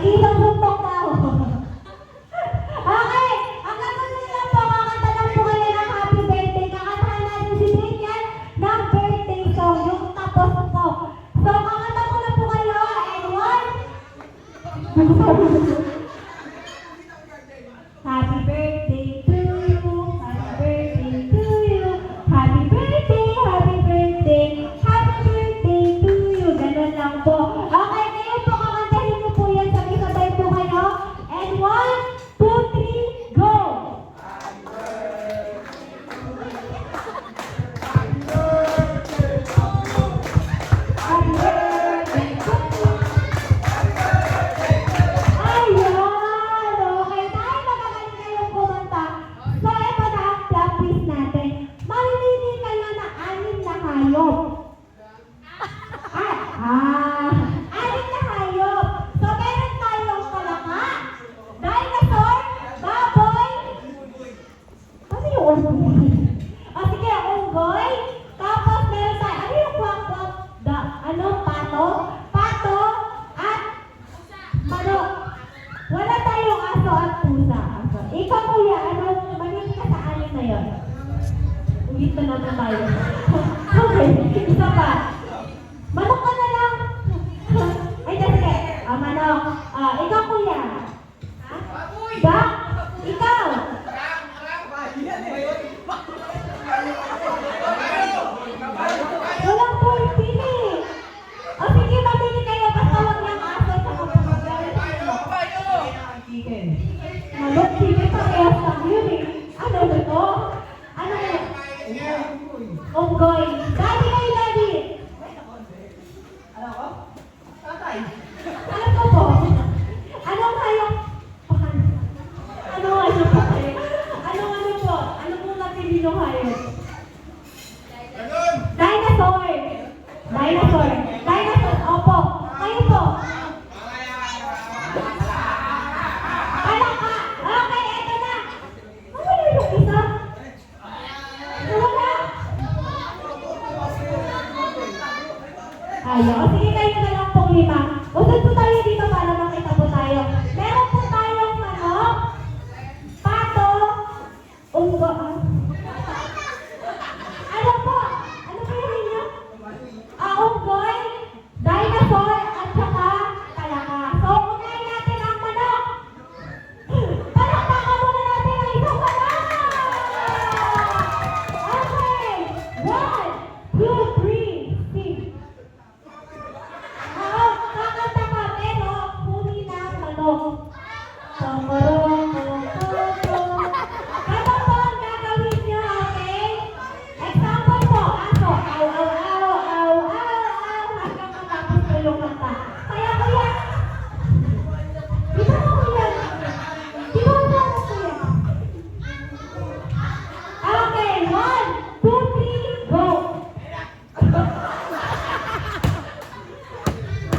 Nag-isang suntok na ako. Okay, ang gagawin lang po, kakanta lang po kayo ng happy birthday. Kakantahan natin si Daniel ng birthday song, yung tapos po. So, kakanta ko na po kayo, and one. Happy birthday to you, happy birthday to you, happy birthday, happy birthday, happy birthday to you. Ganun lang po. Okay, ngayon po kakantahin niyo po yan, sabay-sabay po kayo. And one, two, three, go! Happy birthday to you. Ayun! Okay, dahil magagaling kayong kumanta, so ito na ang plot twist natin. Mamimili kayo ng 6 na hayop. Anim na hayop. So meron tayong kalaka, dinosaur, baboy. Ano yung unggoy? O sige, unggoy. Tapos meron tayo, ano yung kwak-kwak? Pato? Pato at manok. Wala tayong aso at pusa. Ikaw kuya, manin ka sa 6 na yun? Ulit na naman tayo. Okay, isa pa. Manok ka na lang. Ay, sige. Manok. Ikaw kuya. Duck? Ikaw? Walang pulpili. O sige, mamili kayo. Basta wag niyang aso sa kapag. Manok, sige, parehas lang yun eh. Ano ba ito? Ano yun? Unggoy. Daddy kayo, daddy. Alam ko po. Anong hayop? Ano po kayo? Ano po? Ano po napili ng hayop? Dinosaur. Dinosaur. Dinosaur. Opo. Kayo po. Palaka. Okay, eto na. Wala yung isa. Wala. Ayaw. Sige, kayo na lang pong 5. Usod po tayo dito para makita po tayo. Meron po tayong manok, pato, unggoy. Ano po? Ano kayo ninyo? Unggoy, dinosaur, at saka kalaka. So, unahin natin ang manok. Palakpakan muna natin ang isang manok. Okay. 1, 2, 3, sing. Kakanta ka, pero huli na ang manok. Ano po ang gagawin niyo, okay? Example po, aso. Aw, aw, aw, aw, aw, aw. Hanggang matapos ko yung kanta. Kaya kuya, di ba mo kuya? Di ba mo kuya? Okay, 1, 2, 3, go!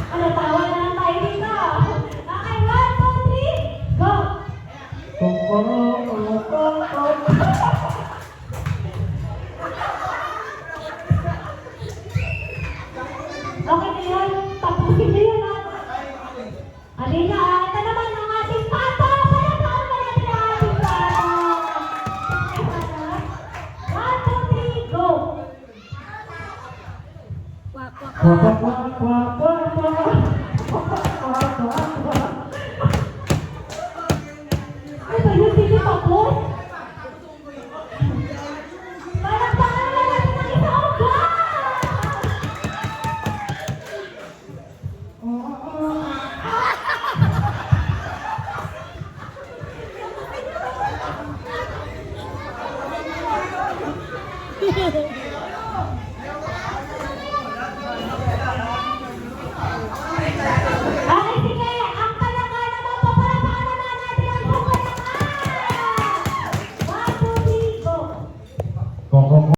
Ano, tawa na lang tayo dito. Okay, 1, 2, 3, go! Okay na yun. Tapusin niyo yun, Alina, ito naman ang ating pato. Palakpakan na natin ang ating pato. 1, 2, 3, go! Ay, ba yun? Sige, tapos? Palakpakan na natin ang isang unggoy! Hehehe